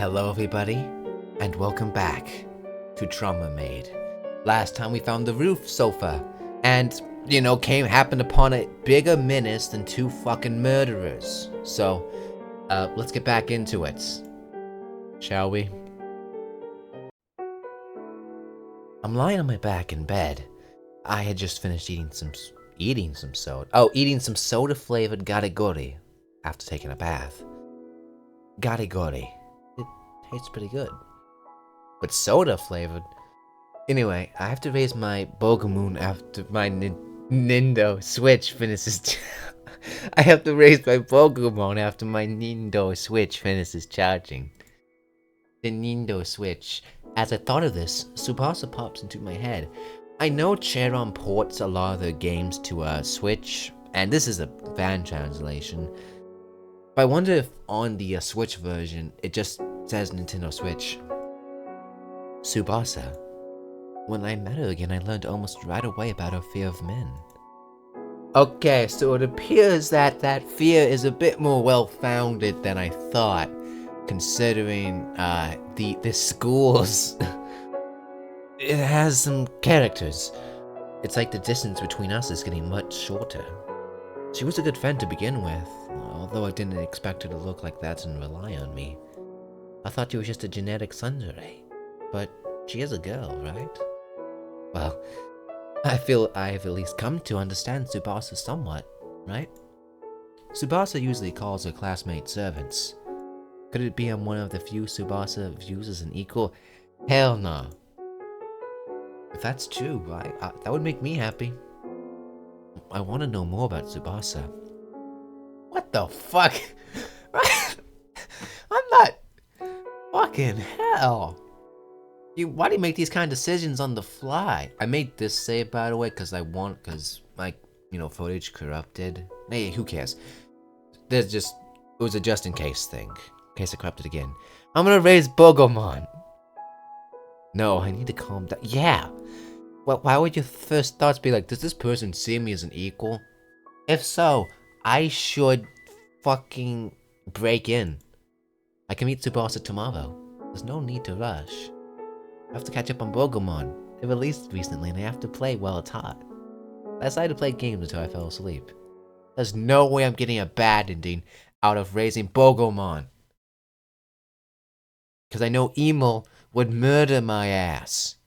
Hello everybody, and welcome back to Traumermaid. Last time we found the roof sofa, and, happened upon a bigger menace than two fucking murderers. So, let's get back into it. Shall we? I'm lying on my back in bed. I had just finished eating some soda-flavored garigori after taking a bath. Garigori. It tastes pretty good. But soda-flavored? Anyway, I have to raise my Bogomoon after my Nintendo Switch finishes... I have to raise my Pokemon after my Nintendo Switch finishes charging. The Nintendo Switch. As I thought of this, Tsubasa pops into my head. I know CHARON ports a lot of their games to Switch, and this is a fan translation. But I wonder if on the Switch version, it just says Nintendo Switch. Tsubasa. When I met her again, I learned almost right away about her fear of men. Okay, so it appears that fear is a bit more well-founded than I thought, considering the schools. It has some characters. It's like the distance between us is getting much shorter. She was a good friend to begin with, although I didn't expect her to look like that and rely on me. I thought she was just a genetic tsundere, but she is a girl, right? Well, I feel I have at least come to understand Tsubasa somewhat, right? Tsubasa usually calls her classmates servants. Could it be I'm one of the few Tsubasa views as an equal? Hell no. If that's true, that would make me happy. I want to know more about Tsubasa. What the fuck? I'm not... Fucking hell. Why do you make these kind of decisions on the fly? I made this save, by the way, because footage corrupted. Hey, who cares? It was a just in case thing. In case it corrupted again. I'm gonna raise Bogomon. No, I need to calm down. Yeah. Well, why would your first thoughts be like, does this person see me as an equal? If so, I should fucking break in. I can meet Tsubasa tomorrow. There's no need to rush. I have to catch up on Bogomon. It released recently and I have to play while it's hot. I decided to play games until I fell asleep. There's no way I'm getting a bad ending out of raising Bogomon. Because I know Emil would murder my ass.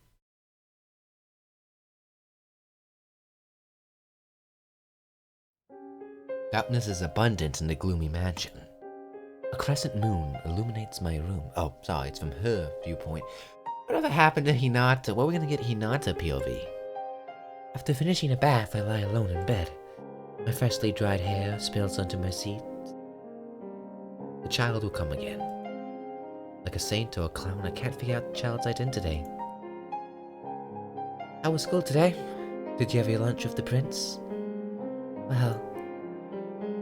Darkness is abundant in the gloomy mansion. A crescent moon illuminates my room. Oh, sorry, it's from her viewpoint. Whatever happened to Hinata? What are we gonna get Hinata POV? After finishing a bath, I lie alone in bed. My freshly dried hair spills onto my seat. The child will come again. Like a saint or a clown, I can't figure out the child's identity. How was school today? Did you have your lunch with the prince? Well,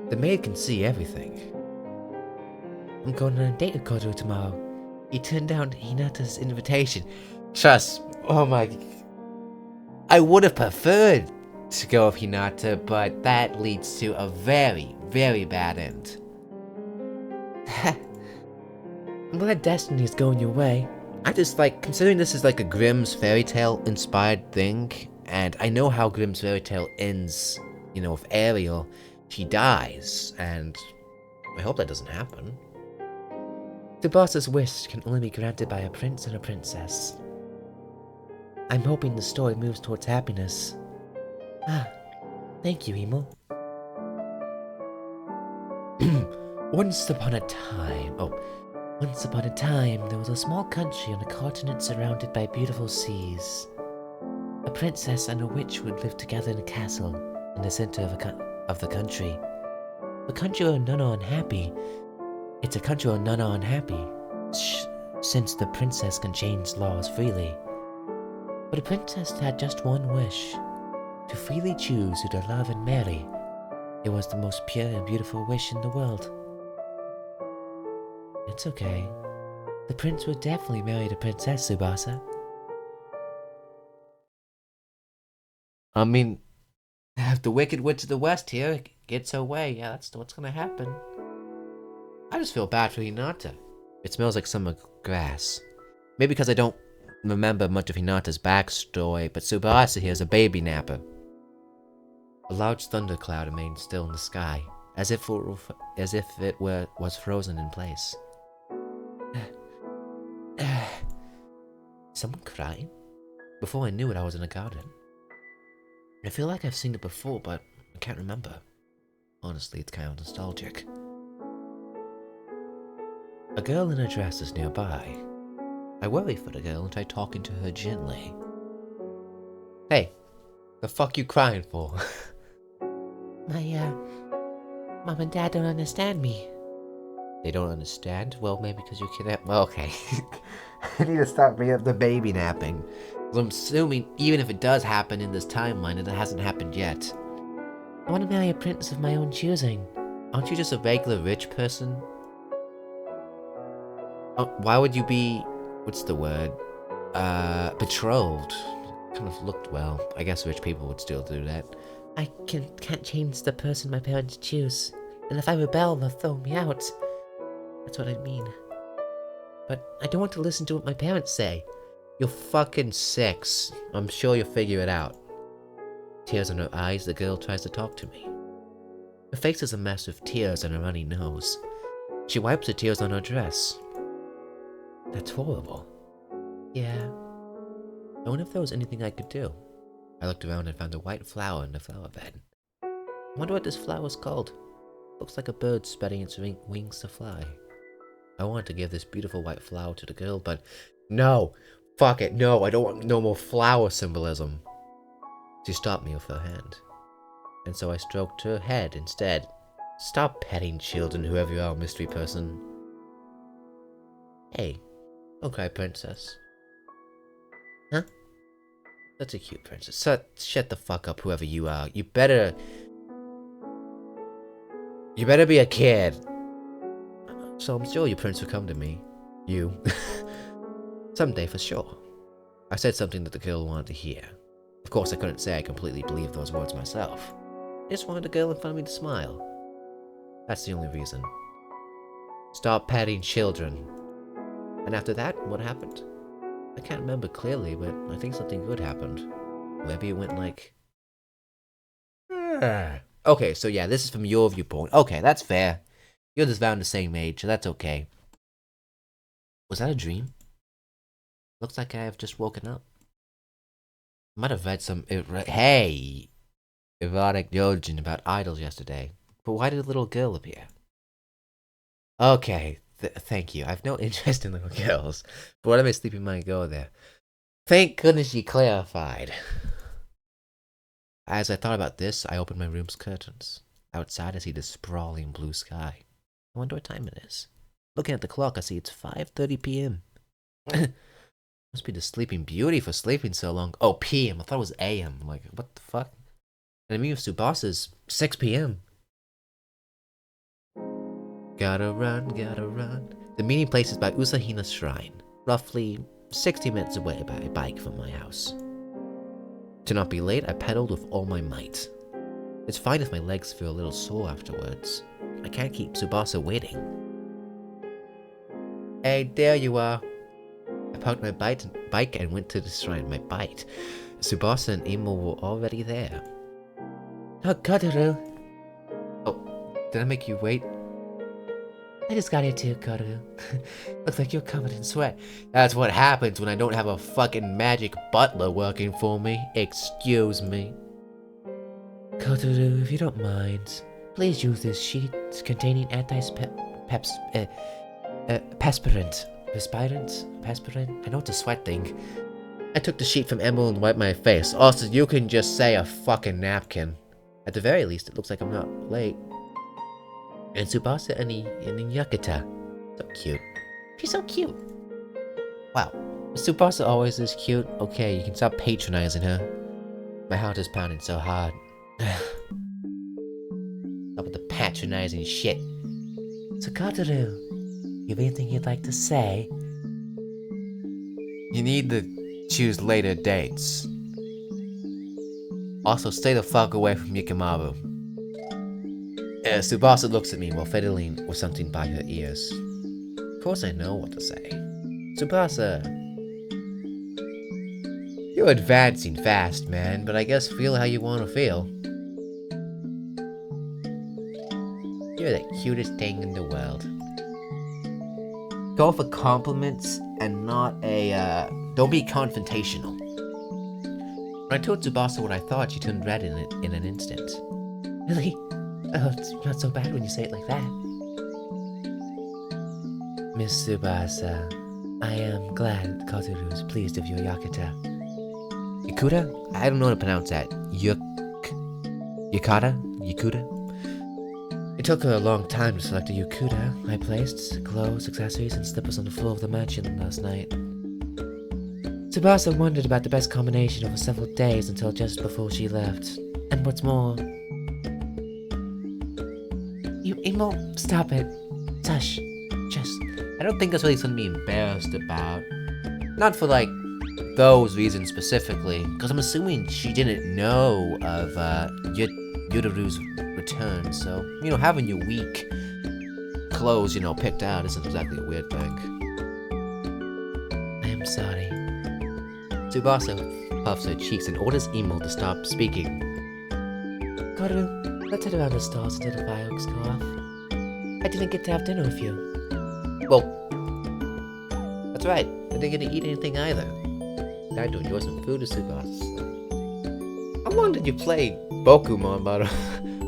the maid can see everything. I'm going on a date with Koto tomorrow. He turned down Hinata's invitation. Trust, oh my... I would have preferred to go with Hinata, but that leads to a very, very bad end. I'm glad destiny is going your way. I just considering this is like a Grimm's fairy tale inspired thing, and I know how Grimm's fairy tale ends, with Ariel. She dies, and I hope that doesn't happen. Tsubasa's wish can only be granted by a prince and a princess. I'm hoping the story moves towards happiness. Thank you, Emil. Once upon a time, there was a small country on a continent surrounded by beautiful seas. A princess and a witch would live together in a castle in the center of the country. A country where none are unhappy. It's a country where none are unhappy, since the princess can change laws freely. But the princess had just one wish, to freely choose who to love and marry. It was the most pure and beautiful wish in the world. It's okay. The prince would definitely marry the princess, Tsubasa. I mean, if the Wicked Witch of the West here gets her way, yeah, that's what's gonna happen. I just feel bad for Hinata. It smells like summer grass. Maybe because I don't remember much of Hinata's backstory, but Tsubasa here is a baby napper. A large thundercloud remained still in the sky, as if it was frozen in place. Someone crying? Before I knew it, I was in a garden. I feel like I've seen it before, but I can't remember. Honestly, it's kind of nostalgic. A girl in a dress is nearby. I worry for the girl and try talking to her gently. Hey, the fuck you crying for? My, Mom and Dad don't understand me. They don't understand? Well, maybe because you kidnapped. Well, okay. I need to stop bringing up the baby napping. I'm assuming, even if it does happen in this timeline, it hasn't happened yet. I want to marry a prince of my own choosing. Aren't you just a regular rich person? Oh, why would you be... what's the word? Betrothed. Kind of looked well. I guess rich people would still do that. I can't change the person my parents choose. And if I rebel, they'll throw me out. That's what I mean. But I don't want to listen to what my parents say. You're fucking 6. I'm sure you'll figure it out. Tears in her eyes, the girl tries to talk to me. Her face is a mess of tears and a runny nose. She wipes the tears on her dress. That's horrible. Yeah. I wonder if there was anything I could do. I looked around and found a white flower in the flower bed. I wonder what this flower's called. Looks like a bird spreading its wings to fly. I wanted to give this beautiful white flower to the girl, but no! Fuck it, no, I don't want no more flower symbolism. She stopped me with her hand, and so I stroked her head instead. Stop petting children, whoever you are, mystery person. Hey, don't cry, princess. Huh? That's a cute princess. Shut the fuck up, whoever you are. You better be a kid. So I'm sure your prince will come to me. You. Someday for sure. I said something that the girl wanted to hear. Of course, I couldn't say I completely believed those words myself. I just wanted the girl in front of me to smile. That's the only reason. Stop petting children. And after that, what happened? I can't remember clearly, but I think something good happened. Maybe it went like... Okay, so yeah, this is from your viewpoint. Okay, that's fair. You're just around the same age, so that's okay. Was that a dream? Looks like I have just woken up. I might have read some... Hey! Erotic youjin about idols yesterday. But why did a little girl appear? Okay, thank you. I have no interest in little girls. But what did my sleeping mind go there? Thank goodness you clarified. As I thought about this, I opened my room's curtains. Outside, I see the sprawling blue sky. I wonder what time it is. Looking at the clock, I see it's 5:30 p.m. Must be the sleeping beauty for sleeping so long. Oh, p.m. I thought it was a.m. I'm like, what the fuck? And I mean, with Tsubasa's 6 p.m. Gotta run, gotta run. The meeting place is by Usahina's shrine, roughly 60 minutes away by bike from my house. To not be late, I pedaled with all my might. It's fine if my legs feel a little sore afterwards. I can't keep Tsubasa waiting. Hey, there you are. I parked my bike and went to the shrine. My bike. Tsubasa and Imo were already there. Oh, Kotoru. Oh, did I make you wait? I just got here too, Kotoru. Looks like you're covered in sweat. That's what happens when I don't have a fucking magic butler working for me. Excuse me. Kotoru, if you don't mind, please use this sheet containing perspirant. I know it's a sweat thing. I took the sheet from Emerald and wiped my face. Also, you can just say a fucking napkin. At the very least, it looks like I'm not late. And Tsubasa and Yakata. So cute. She's so cute. Wow. Tsubasa always is cute. Okay, you can stop patronizing her. My heart is pounding so hard. Stop with the patronizing shit. So Kotoru, you have anything you'd like to say? You need to choose later dates. Also, stay the fuck away from Yukimaru. Tsubasa looks at me while fiddling with something by her ears. Of course I know what to say. Tsubasa, you're advancing fast, man, but I guess feel how you want to feel. You're the cutest thing in the world. Go for compliments and not don't be confrontational. When I told Tsubasa what I thought, she turned red in an instant. Really? Oh, it's not so bad when you say it like that. Miss Tsubasa, I am glad Kotoru is pleased of your Yakuta. Yakuta? I don't know how to pronounce that. Yukata? Yakuta? It took her a long time to select a Yakuta. I placed clothes, accessories, and slippers on the floor of the mansion last night. Tsubasa wondered about the best combination over several days until just before she left. And what's more... You emo, stop it. Tush. Just... I don't think that's really something to be embarrassed about. Not for, like, those reasons specifically. Because I'm assuming she didn't know of, Yudoru's return. So, you know, having your weak clothes, picked out isn't exactly a weird thing. I am sorry. Tsubasa puffs her cheeks and orders Emo to stop speaking. Kotoru, let's head around the stalls until the fireworks go off. I didn't get to have dinner with you. Well, that's right. I didn't get to eat anything either. Time to enjoy some food at Tsubasa. How long did you play Pokemon, but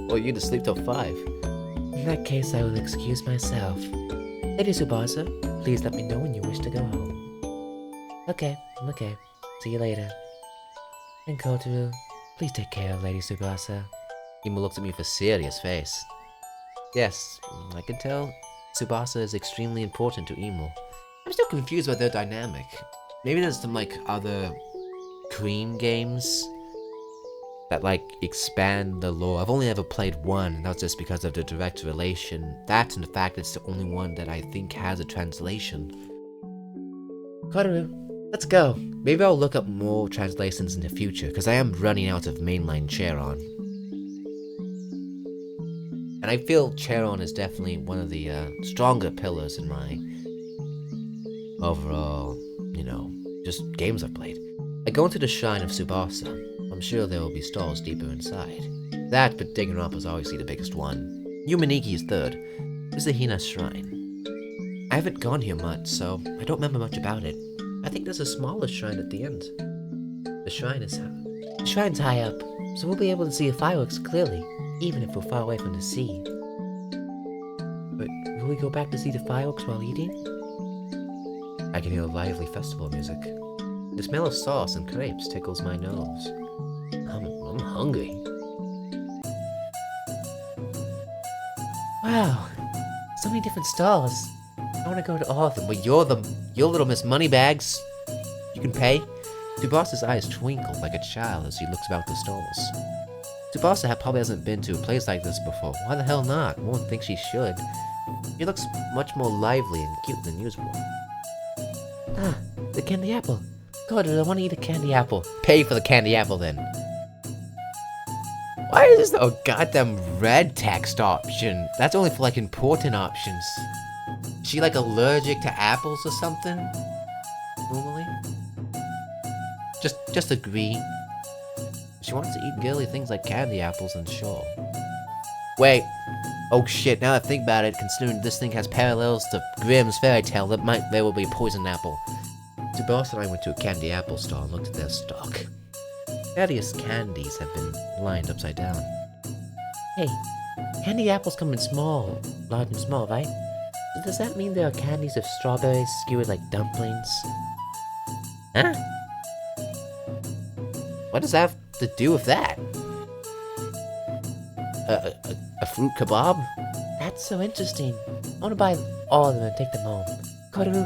well, you to sleep till 5? In that case, I will excuse myself. Lady Tsubasa, please let me know when you wish to go home. Okay. See you later. And Kotoru, please take care of Lady Tsubasa. Emo looks at me with a serious face. Yes, I can tell Tsubasa is extremely important to Emo. I'm still confused about their dynamic. Maybe there's some, other Cream games that, expand the lore. I've only ever played one, and that's just because of the direct relation. That and the fact it's the only one that I think has a translation. Kotoru, let's go. Maybe I'll look up more translations in the future, because I am running out of mainline Charon. And I feel Charon is definitely one of the stronger pillars in my overall, just games I've played. I go into the shrine of Tsubasa. I'm sure there will be stalls deeper inside. That, but digging up is obviously the biggest one. Yumaniki is third. This is the Hina's shrine. I haven't gone here much, so I don't remember much about it. I think there's a smaller shrine at the end. The shrine's high up, so we'll be able to see the fireworks clearly, even if we're far away from the sea. But will we go back to see the fireworks while eating? I can hear lively festival music. The smell of sauce and crepes tickles my nose. I'm hungry. Wow, so many different stalls. I want to go to all of them, but you're little Miss Moneybags. You can pay? Tsubasa's eyes twinkle like a child as he looks about the stalls. Tsubasa probably hasn't been to a place like this before. Why the hell not? One thinks she should. She looks much more lively and cute than usual. Ah, the candy apple. God, I want to eat a candy apple. Pay for the candy apple then. Why is there a goddamn red text option? That's only for important options. Is she allergic to apples or something? Normally? Just agree. If she wants to eat girly things like candy apples, then sure. Wait. Oh shit, now that I think about it, considering this thing has parallels to Grimm's fairy tale, that might very well be a poison apple. Tsubasa and I went to a candy apple store and looked at their stock. Various candies have been lined upside down. Hey, candy apples come in small, large and small, right? Does that mean there are candies of strawberries skewered like dumplings? Huh? What does that have to do with that? A fruit kebab? That's so interesting. I want to buy all of them and take them home. Kotoru,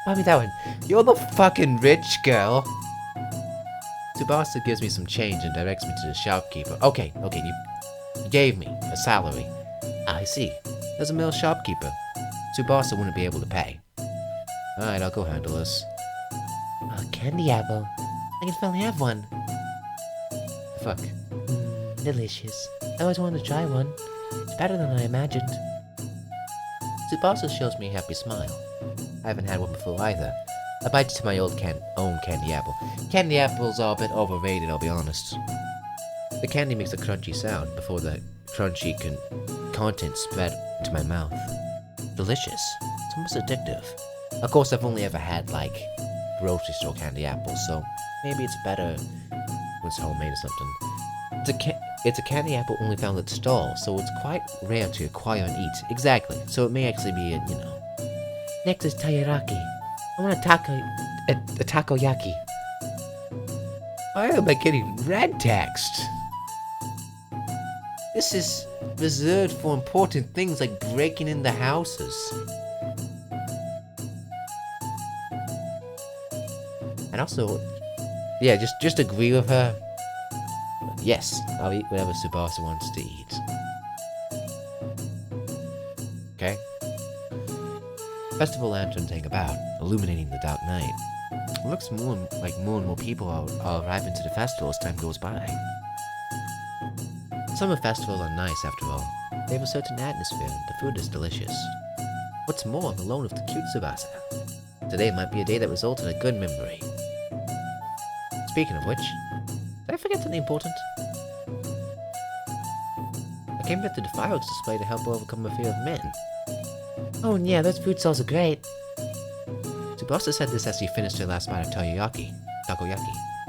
buy me that one. You're the fucking rich girl. Tsubasa gives me some change and directs me to the shopkeeper. Okay, you gave me a salary. I see. There's a male shopkeeper. Tsubasa wouldn't be able to pay. Alright, I'll go handle this. A candy apple. I can finally have one. Fuck. Delicious. I always wanted to try one. It's better than I imagined. Tsubasa shows me a happy smile. I haven't had one before either. I bite into my own candy apple. Candy apples are a bit overrated, I'll be honest. The candy makes a crunchy sound before the crunchy content spread into my mouth. Delicious. It's almost addictive. Of course, I've only ever had, like, grocery store candy apples, so maybe it's better when it's homemade or something. It's a candy apple only found at stalls, so it's quite rare to acquire and eat. Exactly, so it may actually be a. Next is taiyaki. I want a takoyaki. Why am I getting red text? This is reserved for important things like breaking into houses. And also, yeah, just agree with her. Yes, I'll eat whatever Tsubasa wants to eat. Okay? Festival lanterns hang about, illuminating the dark night. It looks more and more people are arriving to the festival as time goes by. Summer festivals are nice after all. They have a certain atmosphere, and the food is delicious. What's more, I'm alone with the cute Tsubasa. Today might be a day that results in a good memory. Speaking of which, did I forget something important? I came back to the fireworks display to help overcome my fear of men. Oh yeah, those food stalls are great. Tsubasa said this as she finished her last bite of takoyaki.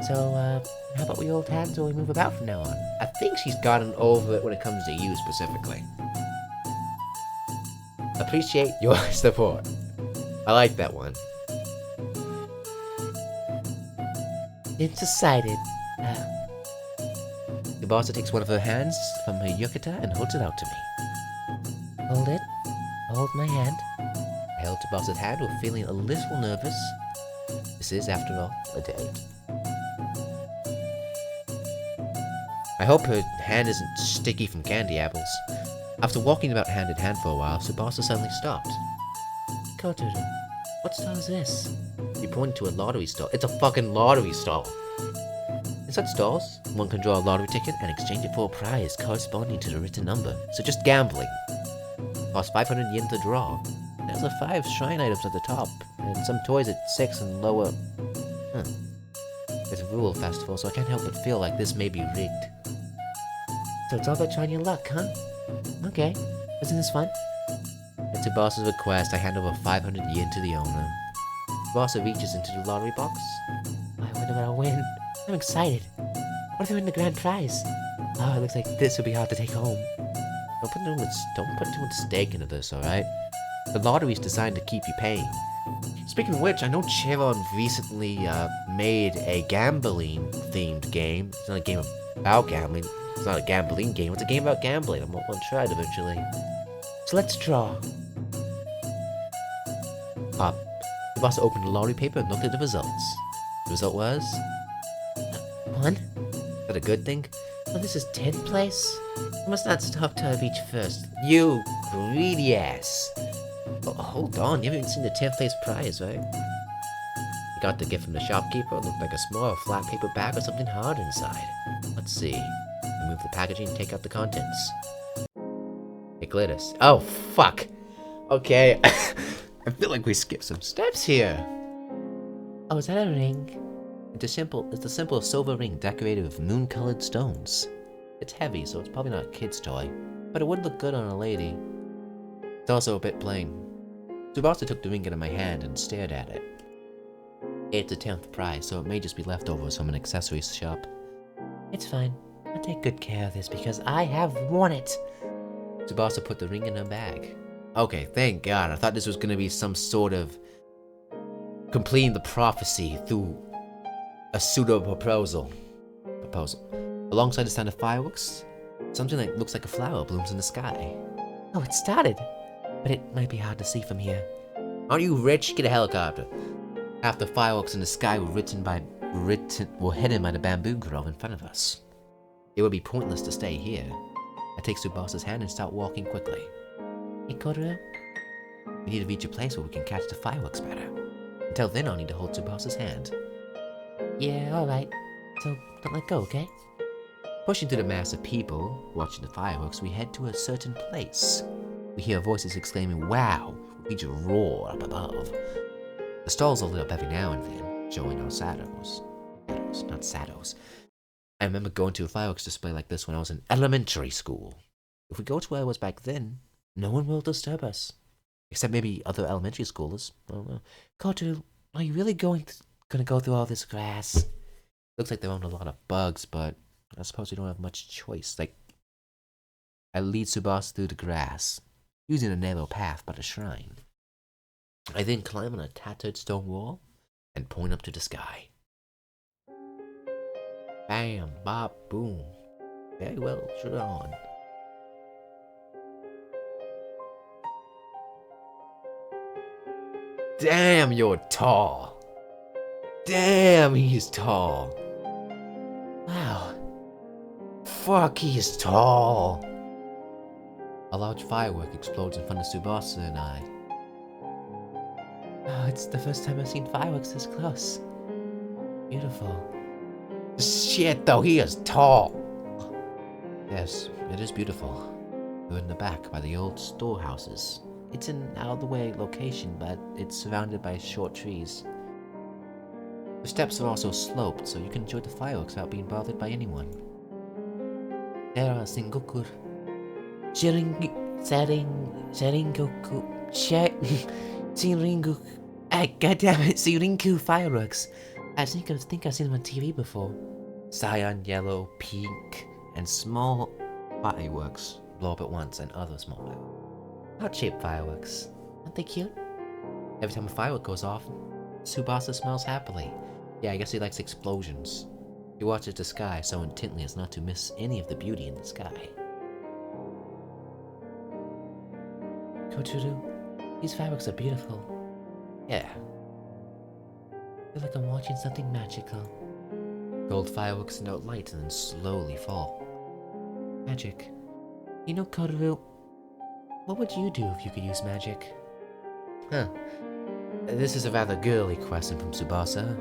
So, how about we hold hands while we move about from now on? I think she's gotten over it when it comes to you specifically. Appreciate your support. I like that one. It's decided. Tsubasa takes one of her hands from her yukata and holds it out to me. Hold it. Hold my hand. I held Tsubasa's hand while feeling a little nervous. This is, after all, a date. I hope her hand isn't sticky from candy apples. After walking about hand in hand for a while, Tsubasa suddenly stopped. Kotaro, what stall is this? He pointed to a lottery stall. It's a fucking lottery stall! In such stalls, one can draw a lottery ticket and exchange it for a prize corresponding to the written number. So just gambling. Costs 500 yen to draw. There's 5 shrine items at the top, and some toys at 6 and lower. It's a rural festival, so I can't help but feel like this may be rigged. So it's all about trying your luck, huh? Okay. Isn't this fun? At Tsubasa's request, I hand over 500 yen to the owner. Tsubasa reaches into the lottery box. I wonder what I'll win. I'm excited. What if I win the grand prize? Oh, it looks like this will be hard to take home. Don't put too much stake into this, alright? The lottery is designed to keep you paying. Speaking of which, I know CHARON recently made a gambling-themed game. It's not a game about gambling. It's not a gambling game. It's a game about gambling. I'm gonna try it eventually. So let's draw. The boss opened the lottery paper and looked at the results. The result was 1. Is that a good thing? Oh, this is 10th place? I must not stop till I reach first. You greedy ass. Oh, hold on, you haven't even seen the 10th place prize, right? You got the gift from the shopkeeper. It looked like a small flat paper bag with something hard inside. Let's see. Remove the packaging and take out the contents. It glitters. Oh, fuck. Okay. I feel like we skipped some steps here. Oh, is that a ring? It's a simple silver ring decorated with moon-colored stones. It's heavy, so it's probably not a kid's toy, but it would look good on a lady. It's also a bit plain. Tsubasa took the ring out of my hand and stared at it. It's a 10th prize, so it may just be leftovers from an accessories shop. It's fine. I'll take good care of this because I have won it. Tsubasa put the ring in her bag. Okay, thank God. I thought this was gonna be some sort of completing the prophecy through a pseudo proposal. Alongside the sound of fireworks, something that looks like a flower blooms in the sky. Oh, it started! But it might be hard to see from here. Aren't you rich? Get a helicopter. Half the fireworks in the sky were hidden by the bamboo grove in front of us. It would be pointless to stay here. I take Tsubasa's hand and start walking quickly. Hey, Kotaro? We need to reach a place where we can catch the fireworks better. Until then, I'll need to hold Tsubasa's hand. Yeah, alright. So, don't let go, okay? Pushing through the mass of people watching the fireworks, we head to a certain place. We hear voices exclaiming, "Wow!" We just roar up above. The stalls will lit up every now and then, showing our shadows. Shadows, not shadows. I remember going to a fireworks display like this when I was in elementary school. If we go to where I was back then, no one will disturb us. Except maybe other elementary schoolers. I don't know. Kotaru, are you really gonna go through all this grass? Looks like there aren't a lot of bugs, but I suppose we don't have much choice. Like, I lead Tsubasa through the grass, using a narrow path by the shrine. I then climb on a tattered stone wall and point up to the sky. Bam, bop, boom. Very well drawn. Damn, you're tall. Damn, he's tall. Wow. Fuck, he's tall. A large firework explodes in front of Tsubasa and I. Oh, it's the first time I've seen fireworks this close. Beautiful. Shit, though, he is tall. Yes, it is beautiful. We're in the back by the old storehouses. It's an out-of-the-way location, but it's surrounded by short trees. The steps are also sloped, so you can enjoy the fireworks without being bothered by anyone. There are Sengoku, Shirinku fireworks. I think I've seen them on TV before. Cyan, yellow, pink, and small fireworks blow up at once, and other small fireworks. Heart-shaped fireworks. Aren't they cute? Every time a firework goes off, Tsubasa smiles happily. Yeah, I guess he likes explosions. He watches the sky so intently as not to miss any of the beauty in the sky. Kotaru, these fireworks are beautiful. Yeah. I feel like I'm watching something magical. Gold fireworks send out light and then slowly fall. Magic. You know, Kotaru, what would you do if you could use magic? Huh. This is a rather girly question from Tsubasa.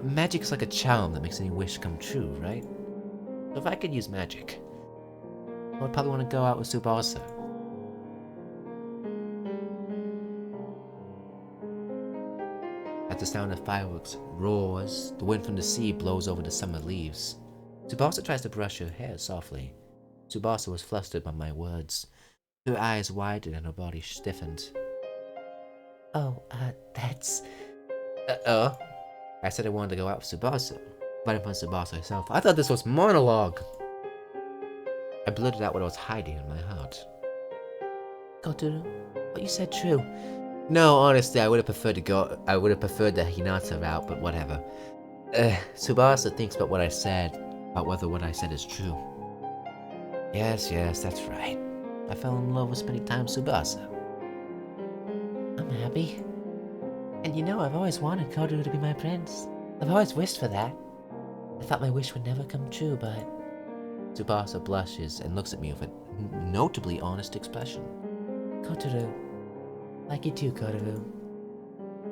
Magic's like a charm that makes any wish come true, right? So if I could use magic, I would probably want to go out with Tsubasa. At the sound of fireworks roars, the wind from the sea blows over the summer leaves. Tsubasa tries to brush her hair softly. Tsubasa was flustered by my words. Her eyes widened and her body stiffened. Oh, that's... I said I wanted to go out with Tsubasa, right in front of Tsubasa herself. I thought this was monologue! I blurted out what I was hiding in my heart. Kotaru, what you said true. No, honestly, I would have preferred the Hinata route, but whatever. Tsubasa thinks about what I said, about whether what I said is true. Yes, that's right. I fell in love with spending time with Tsubasa. I'm happy. And you know, I've always wanted Kotaru to be my prince. I've always wished for that. I thought my wish would never come true, but... Tsubasa blushes and looks at me with a notably honest expression. Kotaru. Like you too, Kotaru.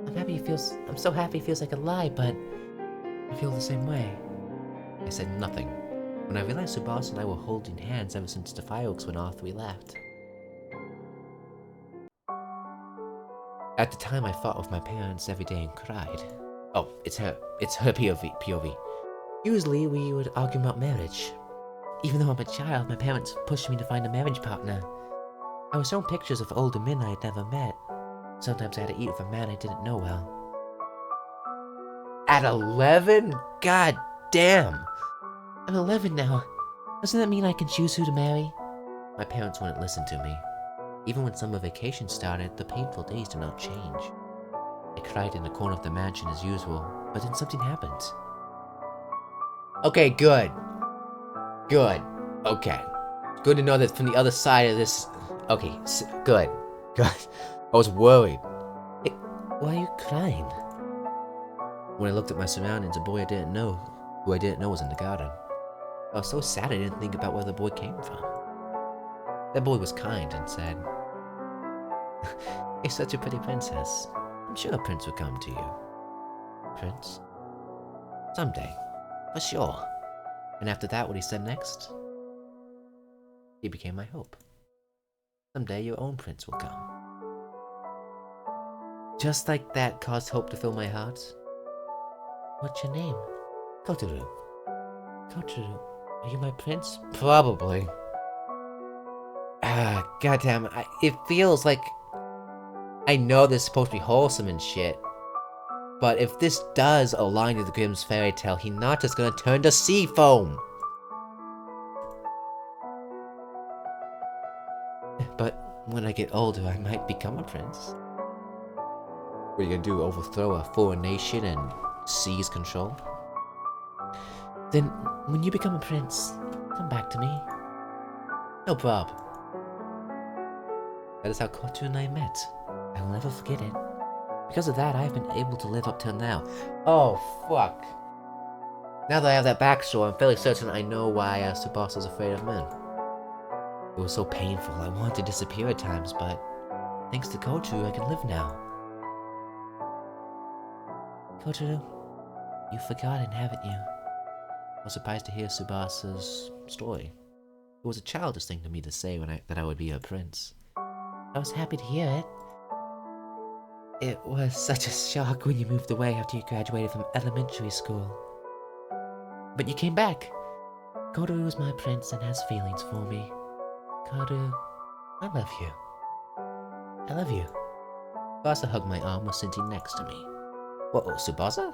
I'm so happy it feels like a lie, but... I feel the same way. I said nothing. When I realized Tsubasa and I were holding hands ever since the fireworks went off, we laughed. At the time, I fought with my parents every day and cried. Oh, it's her POV. Usually, we would argue about marriage. Even though I'm a child, my parents pushed me to find a marriage partner. I was shown pictures of older men I had never met. Sometimes I had to eat with a man I didn't know well. At 11? God damn! I'm 11 now. Doesn't that mean I can choose who to marry? My parents wouldn't listen to me. Even when summer vacation started, the painful days did not change. I cried in the corner of the mansion as usual, but then something happened. Okay, good. Good. Okay. Good to know that from the other side of this... Okay, good. Good. I was worried. Hey, why are you crying? When I looked at my surroundings, a boy I didn't know, who I didn't know was in the garden. I was so sad I didn't think about where the boy came from. That boy was kind and said, "You're such a pretty princess. I'm sure a prince will come to you." Prince? Someday. For sure. And after that, what he said next? He became my hope. Someday your own prince will come. Just like that caused hope to fill my heart. What's your name? Kotoru. Kotoru, are you my prince? Probably. Ah, goddamn, it feels like... I know this is supposed to be wholesome and shit. But if this does align with the Grimm's fairy tale, Hinata's gonna turn to sea foam! But when I get older, I might become a prince. What are you gonna do, overthrow a foreign nation and seize control? Then, when you become a prince, come back to me. No problem. That is how Kotoru and I met. I will never forget it. Because of that, I have been able to live up till now. Oh, fuck. Now that I have that backstory, I'm fairly certain I know why Tsubasa's afraid of men. It was so painful, I wanted to disappear at times, but thanks to Kotoru, I can live now. Kotoru, you've forgotten, haven't you? I was surprised to hear Tsubasa's story. It was a childish thing to me to say that I would be a prince. I was happy to hear it. It was such a shock when you moved away after you graduated from elementary school. But you came back. Kotoru is my prince and has feelings for me. Kotoru, I love you. I love you. Tsubasa hugged my arm while sitting next to me. Whoa, Tsubasa?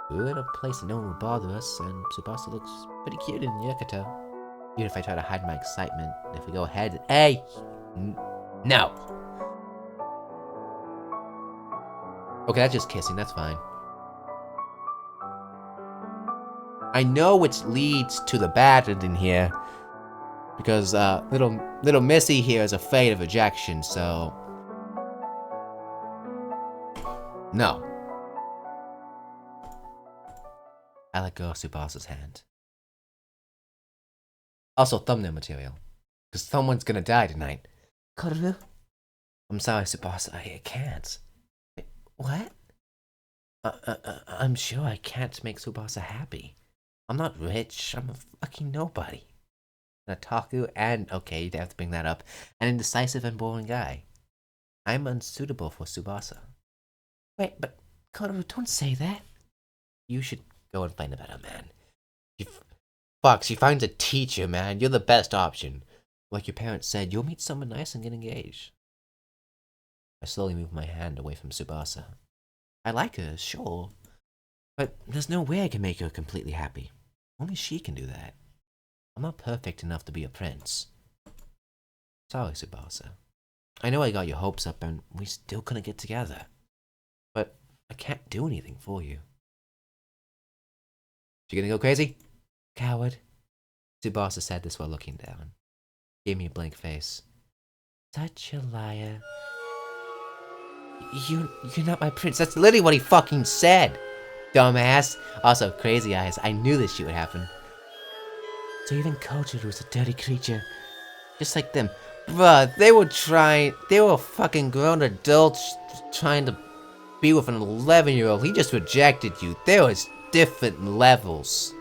We're in a place that no one will bother us, and Tsubasa looks pretty cute in yukata. Even if I try to hide my excitement, if we go ahead... Hey! No! Okay, that's just kissing, that's fine. I know which leads to the bad ending here. Because, little Missy here is afraid of rejection, so... No. I let go of Tsubasa's hand. Also, thumbnail material. Because someone's gonna die tonight. Kotoru? I'm sorry, Tsubasa, I can't. What? I'm sure I can't make Tsubasa happy. I'm not rich, I'm a fucking nobody. An otaku and, okay, you have to bring that up, an indecisive and boring guy. I'm unsuitable for Tsubasa. Wait, but Kotoru, don't say that. You should go and find a better man. Fuck, she finds a teacher, man. You're the best option. Like your parents said, you'll meet someone nice and get engaged. I slowly moved my hand away from Tsubasa. I like her, sure. But there's no way I can make her completely happy. Only she can do that. I'm not perfect enough to be a prince. Sorry, Tsubasa. I know I got your hopes up and we still couldn't get together. But I can't do anything for you. You gonna go crazy? Coward. Tsubasa said this while looking down. Gave me a blank face. Such a liar. You're not my prince. That's literally what he fucking said. Dumbass. Also, crazy eyes. I knew this shit would happen. So even Kotoru was a dirty creature. Just like them. Bruh, they were fucking grown adults trying to be with an 11-year-old. He just rejected you. There was different levels.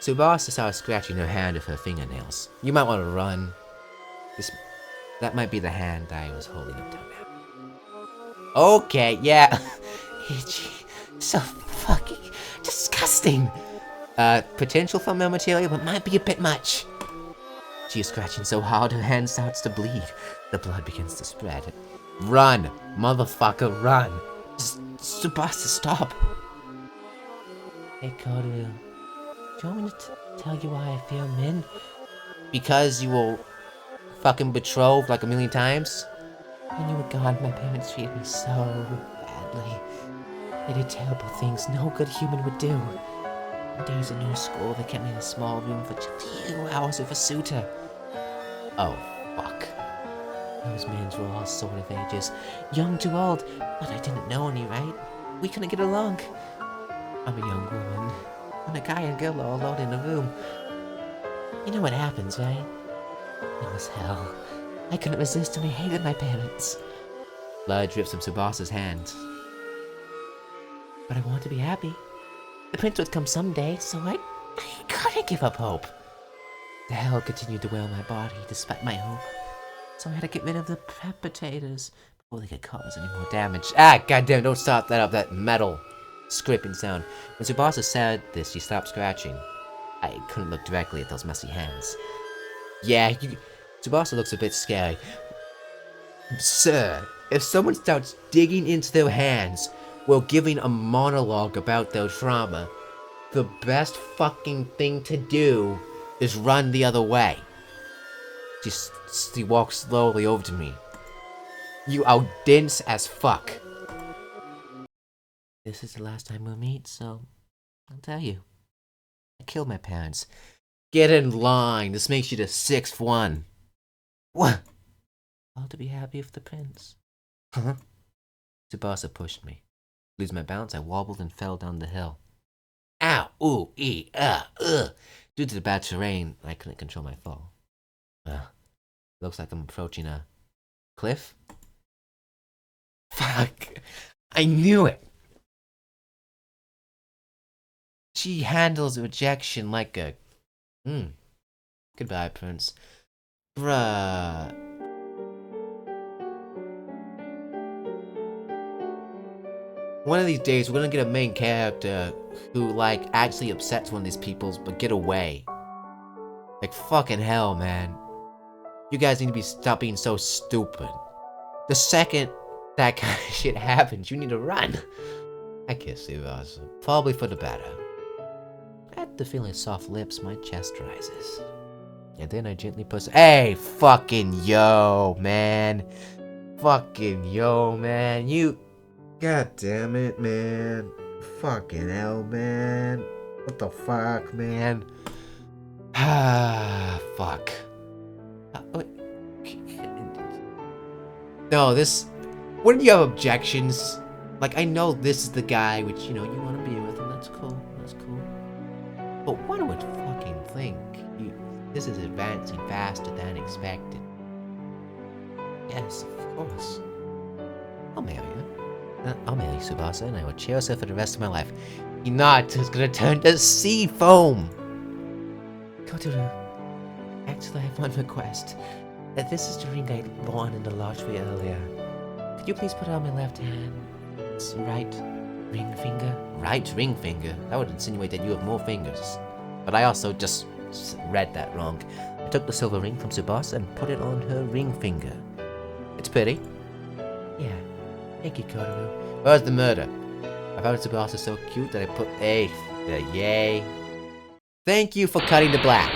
Tsubasa saw her scratching her hand with her fingernails. You might want to run. That might be the hand I was holding up to now. Okay, yeah. So fucking disgusting. Potential thumbnail material, but might be a bit much. She is scratching so hard her hand starts to bleed. The blood begins to spread. Run, motherfucker, run. Tsubasa, stop. Hey, Kotoru. Do you want me to tell you why I fear men? Because you were fucking betrothed like a million times? When you were gone, my parents treated me so badly. They did terrible things no good human would do. On days of no school, they kept me in a small room for 2 hours with a suitor. Oh, fuck. Those men were all sort of ages, young to old, but I didn't know any, right? We couldn't get along. I'm a young woman. When a guy and girl are alone in a room, you know what happens, right? It was hell. I couldn't resist and I hated my parents. Blood drips from Tsubasa's hand. But I wanted to be happy. The prince would come someday, so I couldn't give up hope. The hell continued to weigh on my body despite my hope. So I had to get rid of the potatoes before they could cause any more damage. Ah, goddamn, don't stop that up, that metal scraping sound. When Tsubasa said this, she stopped scratching. I couldn't look directly at those messy hands. Yeah, Tsubasa looks a bit scary. Sir, if someone starts digging into their hands while giving a monologue about their trauma, the best fucking thing to do is run the other way. She walks slowly over to me. You are dense as fuck. This is the last time we'll meet, so I'll tell you. I killed my parents. Get in line. This makes you the 6th one. What? All to be happy with the prince. Huh? Tsubasa pushed me. Losing my balance, I wobbled and fell down the hill. Ow! Ooh! Ugh! Due to the bad terrain, I couldn't control my fall. Looks like I'm approaching a cliff. Fuck! I knew it! She handles rejection like a... Goodbye, Prince. Bruh. One of these days, we're gonna get a main character who, like, actually upsets one of these peoples, but get away. Like, fucking hell, man. You guys need to stop being so stupid. The second that kind of shit happens, you need to run. I kiss you, probably for the better. At the feeling of soft lips, my chest rises. And then I gently push. Hey, fucking yo, man. Fucking yo, man. You. God damn it, man. Fucking hell, man. What the fuck, man? Ah, fuck. No, this... Wouldn't you have objections? Like, I know this is the guy which, you know, you want to be with, and that's cool. That's cool. But one would fucking think this is advancing faster than expected. Yes, of course. I'll marry you. I'll marry Tsubasa, and I will cherish her for the rest of my life. Hinata's gonna turn to sea foam! Kotaro, actually I have one request. This is the ring I worn in the lodge for you earlier. Could you please put it on my left hand? It's right ring finger? Right ring finger? That would insinuate that you have more fingers. But I also just read that wrong. I took the silver ring from Tsubasa and put it on her ring finger. It's pretty. Yeah. Thank you, Kotaro. Where's the murder? I found Tsubasa so cute that I put a yay. Thank you for cutting the black.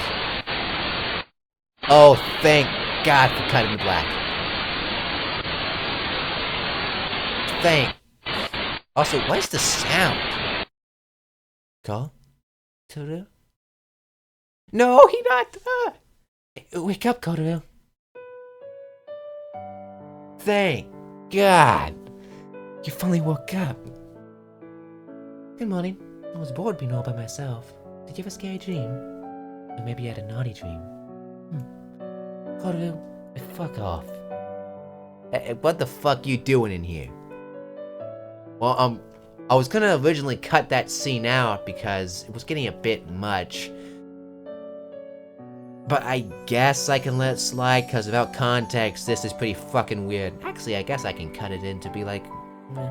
Oh, thank God for cutting the black. Thank. Also, what is the sound? Call? Kotaro? No, he not. Wake up, Kotaro. Thank God. You finally woke up. Good morning. I was bored being all by myself. Did you have a scary dream? Or maybe you had a naughty dream? Kotaro, fuck off. What the fuck you doing in here? Well, I was gonna originally cut that scene out because it was getting a bit much. But I guess I can let it slide, because without context, this is pretty fucking weird. Actually, I guess I can cut it in to be like, meh.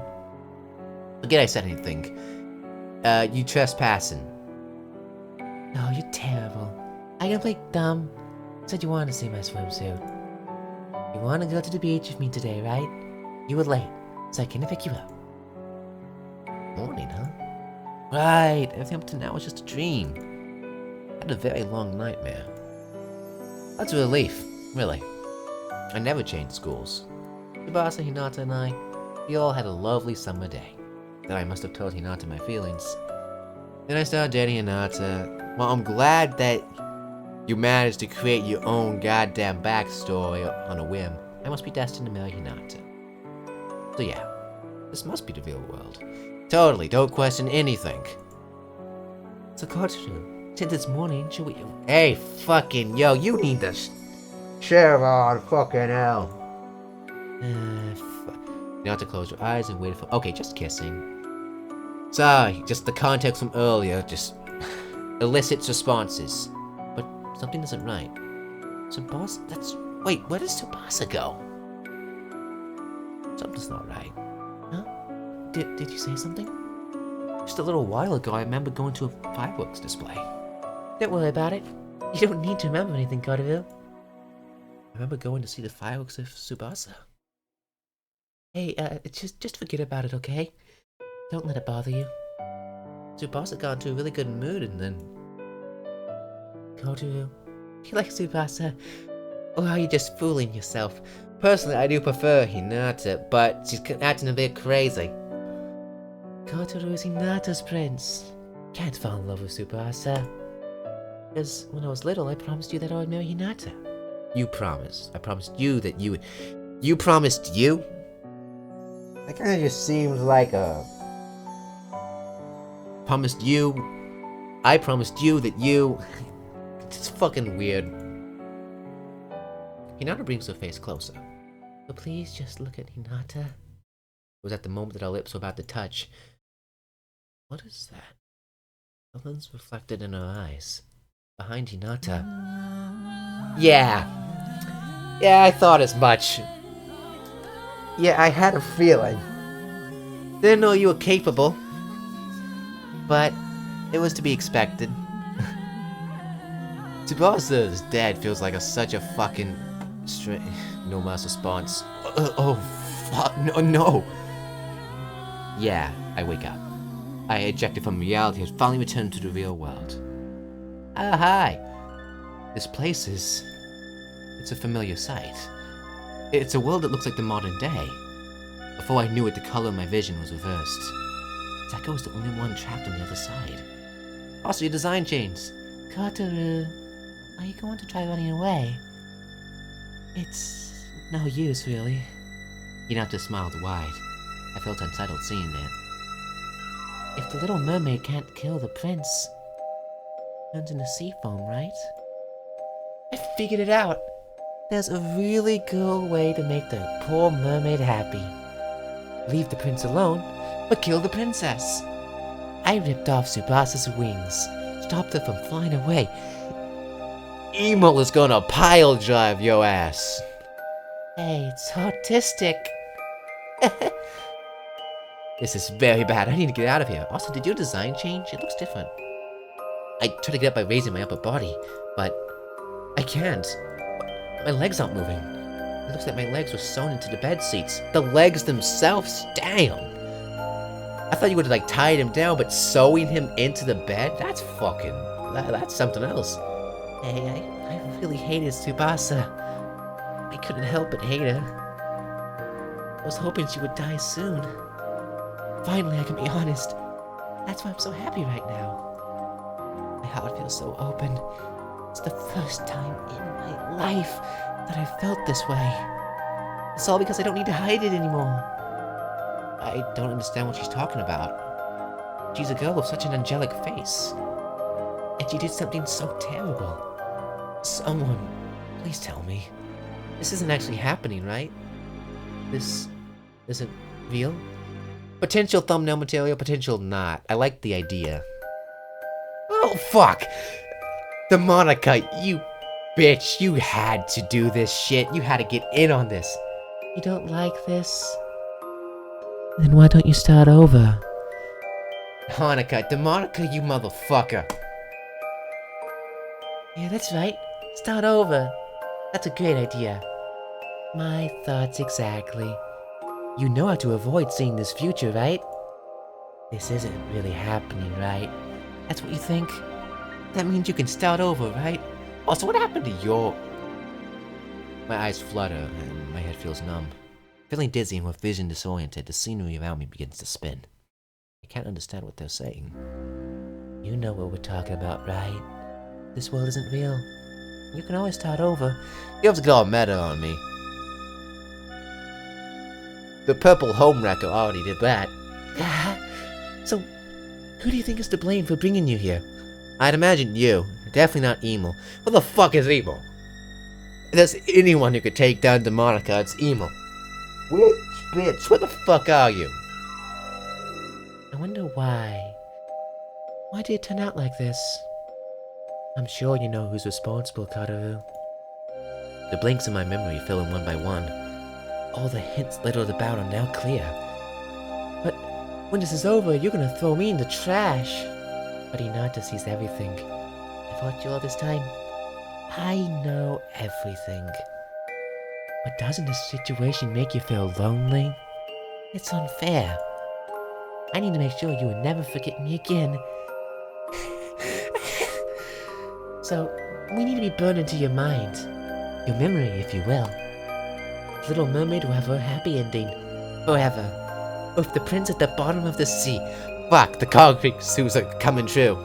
Forget I said anything. You trespassing. Oh, you're terrible. I can play dumb. Said you wanted to see my swimsuit. You want to go to the beach with me today, right? You were late, so I can pick you up. Morning, huh? Right, everything up to now was just a dream. I had a very long nightmare. That's a relief, really. I never changed schools. Tsubasa, Hinata, and I, we all had a lovely summer day. Then I must have told Hinata my feelings. Then I started dating Hinata. Well, I'm glad that you managed to create your own goddamn backstory on a whim. I must be destined to marry Hinata. So yeah, this must be the real world. Totally, don't question anything. So Kotaro, since it's morning, should we... Hey, fucking yo, you need this. CHARON fucking hell. Hinata closed her eyes and waited for... Okay, just kissing. Sorry, just the context from earlier just elicits responses. But Something isn't right. Tsubasa, wait, where does Tsubasa go? Something's not right. Huh? Did you say something? Just a little while ago, I remember going to a fireworks display. Don't worry about it. You don't need to remember anything, Carterville. I remember going to see the fireworks with Tsubasa. Hey, just forget about it, okay? Don't let it bother you. Tsubasa got into a really good mood and then... Carterville, do you like Tsubasa? Or are you just fooling yourself? Personally, I do prefer Hinata, but she's acting a bit crazy. Kotaro is Hinata's prince. Can't fall in love with Tsubasa. Because when I was little, I promised you that I would marry Hinata. You promised. I promised you that you would... You promised you? That kind of just seems like a... Promised you... I promised you that you... It's fucking weird. Hinata brings her face closer. So please just look at Hinata. It was at the moment that our lips were about to touch. What is that? Something's reflected in her eyes. Behind Hinata. Yeah, I thought as much. Yeah, I had a feeling. Didn't know you were capable. But it was to be expected. Tsubasa's dad feels like such a fucking no mass response. Oh, fuck, no. Yeah, I wake up. I ejected from reality and finally returned to the real world. Ah, hi. This place is... It's a familiar sight. It's a world that looks like the modern day. Before I knew it, the color of my vision was reversed. Zeko was the only one trapped on the other side. Also, your design changed. Kotaru, are you going to try running away? It's no use, really. Hinata smiled wide. I felt unsettled seeing that. If the little mermaid can't kill the prince, turns into sea foam, right? I figured it out. There's a really good way to make the poor mermaid happy. Leave the prince alone, but kill the princess. I ripped off Tsubasa's wings, stopped her from flying away. Emo is gonna pile drive your ass. Hey, it's autistic. This is very bad. I need to get out of here. Also, did your design change? It looks different. I tried to get up by raising my upper body, but I can't. My legs aren't moving. It looks like my legs were sewn into the bed seats. The legs themselves? Damn! I thought you would have, like, tied him down, but sewing him into the bed? That's fucking... That's something else. Hey, I really hated Tsubasa. I couldn't help but hate her. I was hoping she would die soon. Finally, I can be honest. That's why I'm so happy right now. My heart feels so open. It's the first time in my life that I felt this way. It's all because I don't need to hide it anymore. I don't understand what she's talking about. She's a girl with such an angelic face. And she did something so terrible. Someone, please tell me. This isn't actually happening, right? This isn't real? Potential thumbnail material, potential not. I like the idea. Oh, fuck! The Monica, you bitch, you had to do this shit. You had to get in on this. You don't like this? Then why don't you start over? Hanukkah, Demonica, you motherfucker. Yeah, that's right. Start over. That's a great idea. My thoughts exactly. You know how to avoid seeing this future, right? This isn't really happening, right? That's what you think? That means you can start over, right? Also, what happened to your... My eyes flutter, and my head feels numb. Feeling dizzy and with vision disoriented, the scenery around me begins to spin. I can't understand what they're saying. You know what we're talking about, right? This world isn't real. You can always start over. You have to go all meta on me. The purple home wrecker already did that. So, who do you think is to blame for bringing you here? I'd imagine you. Definitely not Emo. What the fuck is Emo? If there's anyone who could take down Demonica, it's Emo. Which bitch? Where the fuck are you? I wonder why. Why did it turn out like this? I'm sure you know who's responsible, Kataru. The blanks in my memory fill in one by one. All the hints littered about are now clear. But when this is over, you're gonna throw me in the trash. But Hinata sees everything. I've watched you all this time. I know everything. But doesn't this situation make you feel lonely? It's unfair. I need to make sure you will never forget me again. So, we need to be burned into your mind. Your memory, if you will. The Little Mermaid will have her happy ending. Forever. With the prince at the bottom of the sea. Fuck, the concrete suits are coming true.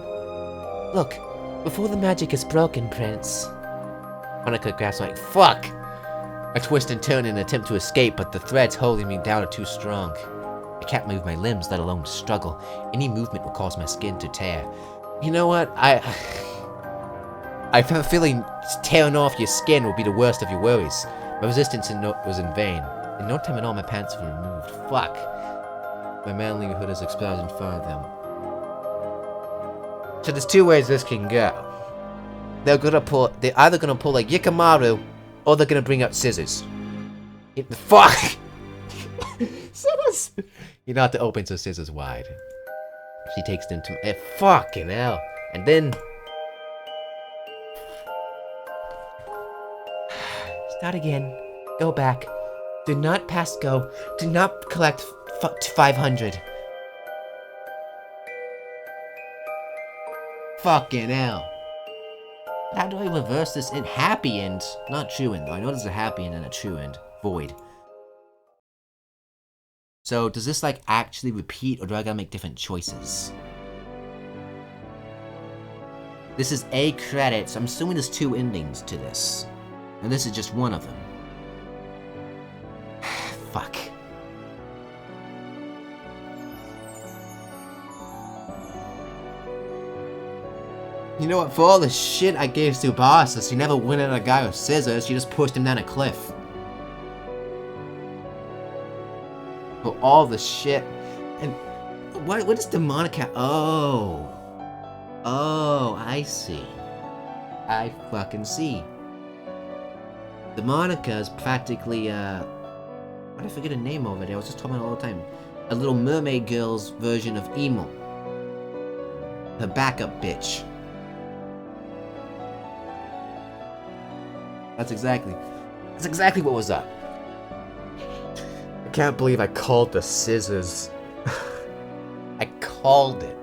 Look, before the magic is broken, Prince. Monica grabs my fuck! I twist and turn in an attempt to escape, but the threads holding me down are too strong. I can't move my limbs, let alone struggle. Any movement will cause my skin to tear. You know what? I have a feeling tearing off your skin will be the worst of your worries. My resistance was in vain. In no time at all, my pants were removed. Fuck. My manlyhood is exposed in front of them. So there's two ways this can go. They're either gonna pull like Yikamaru, or they're gonna bring out scissors. Fuck! Scissors! Hinata opens her scissors wide. She takes them to fucking hell. And then start again. Go back. Do not pass go. Do not collect 500. Fucking hell. How do I reverse this in happy end? Not true end though. I know there's a happy end and a true end. Void. So does this like actually repeat or do I gotta make different choices? This is a credit, so I'm assuming there's two endings to this. And this is just one of them. Fuck. You know what, for all the shit I gave Tsubasa, she never went at a guy with scissors, she just pushed him down a cliff. For all the shit. And what is Demonica? Oh, I see. I fucking see. Demonica is practically, why did I forget the name of it? I was just talking about it all the time. A Little Mermaid girl's version of Emo. Her backup bitch. That's exactly what was up. I can't believe I called the scissors. I called it.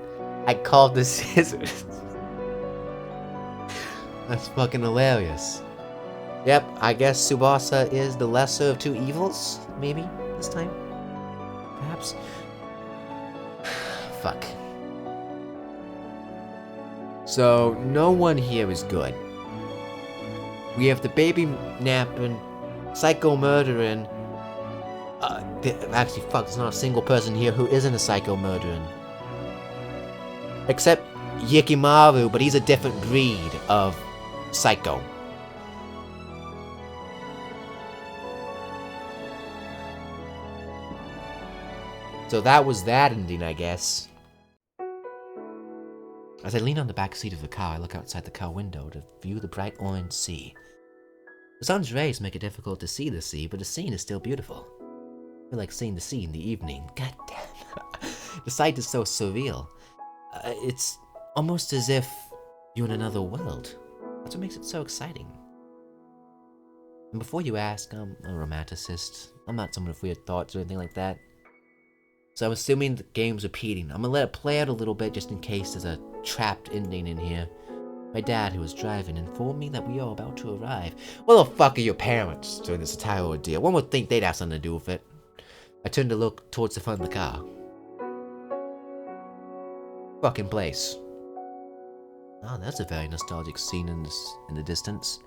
I called the scissors. That's fucking hilarious. Yep, I guess Tsubasa is the lesser of two evils, maybe, this time? Perhaps? Fuck. So, no one here is good. We have the baby napping, psycho murdering. Actually, fuck, there's not a single person here who isn't a psycho murdering. Except Yikimaru, but he's a different breed of psycho. So that was that ending, I guess. As I lean on the back seat of the car, I look outside the car window to view the bright orange sea. The sun's rays make it difficult to see the sea, but the scene is still beautiful. I feel like seeing the sea in the evening. God damn. The sight is so surreal. It's almost as if you're in another world. That's what makes it so exciting. And before you ask, I'm a romanticist. I'm not someone with weird thoughts or anything like that. So I'm assuming the game's repeating. I'm gonna let it play out a little bit just in case there's a trapped ending in here. My dad, who was driving, informed me that we are about to arrive. What the fuck are your parents during this entire ordeal? One would think they'd have something to do with it. I turned to look towards the front of the car. Fucking place. Oh, that's a very nostalgic scene in the distance.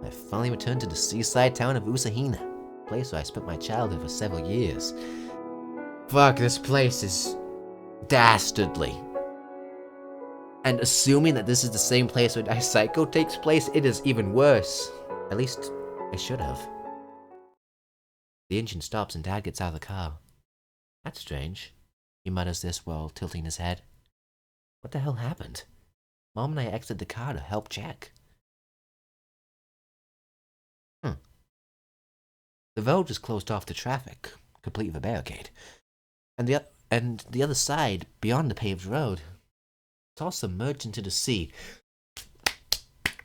I finally returned to the seaside town of Usahina, a place where I spent my childhood for several years. Fuck, this place is dastardly. And assuming that this is the same place where Die Psycho takes place, it is even worse. At least, I should have. The engine stops and Dad gets out of the car. That's strange. He mutters this while tilting his head. What the hell happened? Mom and I exited the car to help check. The road was closed off to traffic, complete with a barricade. And the other side, beyond the paved road, it's all submerged into the sea.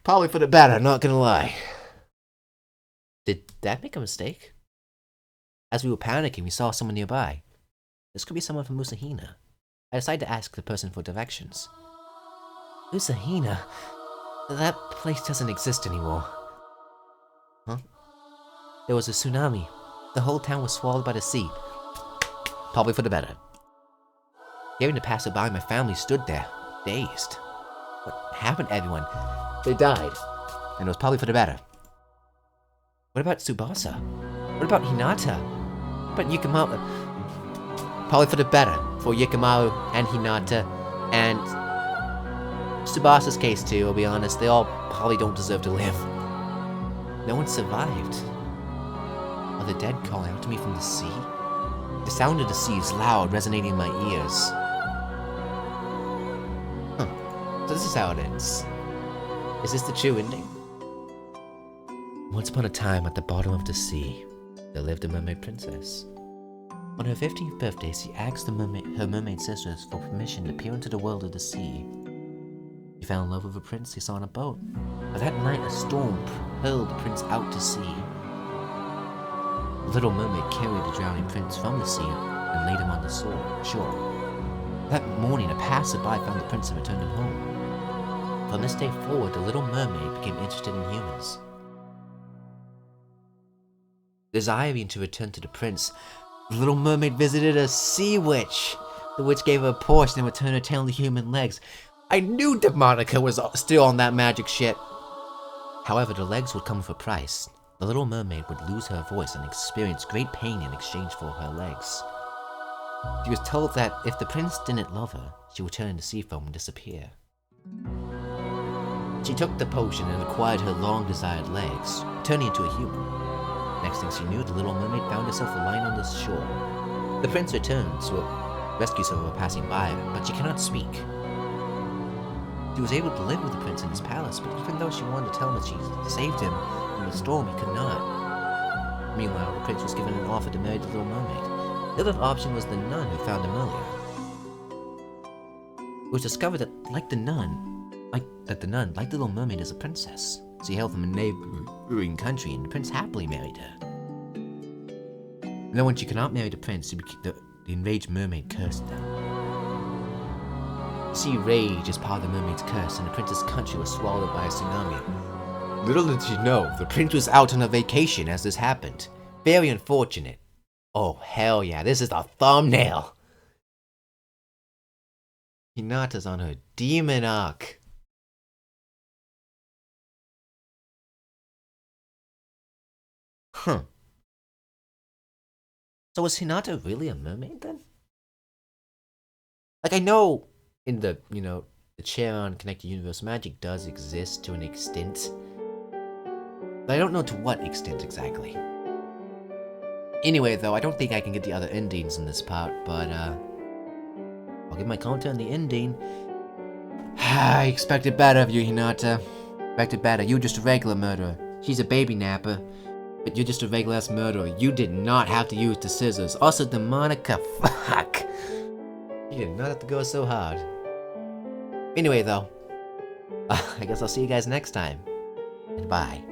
Probably for the better, not gonna lie. Did Dad make a mistake? As we were panicking, we saw someone nearby. This could be someone from Musahina. I decided to ask the person for directions. Musahina? That place doesn't exist anymore. Huh? There was a tsunami. The whole town was swallowed by the sea. Probably for the better. Hearing the passerby, my family stood there, dazed. What happened to everyone? They died. And it was probably for the better. What about Tsubasa? What about Hinata? What about Yukimaru? Probably for the better. For Yukimaru and Hinata. And Tsubasa's case too, I'll be honest. They all probably don't deserve to live. No one survived. Are the dead calling out to me from the sea? The sound of the sea is loud, resonating in my ears. So this is how it ends. Is this the true ending? Once upon a time, at the bottom of the sea, there lived a mermaid princess. On her 15th birthday, she asked her mermaid sisters for permission to peer into the world of the sea. She fell in love with a prince she saw on a boat. But that night, a storm hurled the prince out to sea. The little mermaid carried the drowning prince from the sea and laid him on the shore. That morning, a passerby found the prince and returned him home. From this day forward, the little mermaid became interested in humans. Desiring to return to the prince, the little mermaid visited a sea witch. The witch gave her a portion and returned her tail into human legs. I knew Demonica was still on that magic shit. However, the legs would come with a price. The little mermaid would lose her voice and experience great pain in exchange for her legs. She was told that if the prince didn't love her, she would turn into sea foam and disappear. She took the potion and acquired her long-desired legs, turning into a human. Next thing she knew, the little mermaid found herself lying on the shore. The prince returns to rescue her while passing by, but she cannot speak. She was able to live with the prince in his palace, but even though she wanted to tell him that she saved him from the storm, he could not. Meanwhile, the prince was given an offer to marry the little mermaid. The other option was the nun who found him earlier. It was discovered that, like the nun, like the little mermaid is a princess. She hailed from a neighboring country, and the prince happily married her. And then when she could not marry the prince, the enraged mermaid cursed her. Sea rage is part of the mermaid's curse, and the prince's country was swallowed by a tsunami. Little did she know, the prince was out on a vacation as this happened. Very unfortunate. Oh, hell yeah, this is the thumbnail! Hinata's on her demon arc. Huh. So was Hinata really a mermaid then? Like, I know in the, the CHARON Connected Universe magic does exist to an extent. But I don't know to what extent exactly. Anyway, though, I don't think I can get the other endings in this part, but, I'll give my comment on the ending. I expected better of you, Hinata. Expected better. You're just a regular murderer. She's a baby napper. But you're just a regular ass murderer. You did not have to use the scissors. Also, Demonica, fuck. You did not have to go so hard. Anyway, though, I guess I'll see you guys next time. And bye.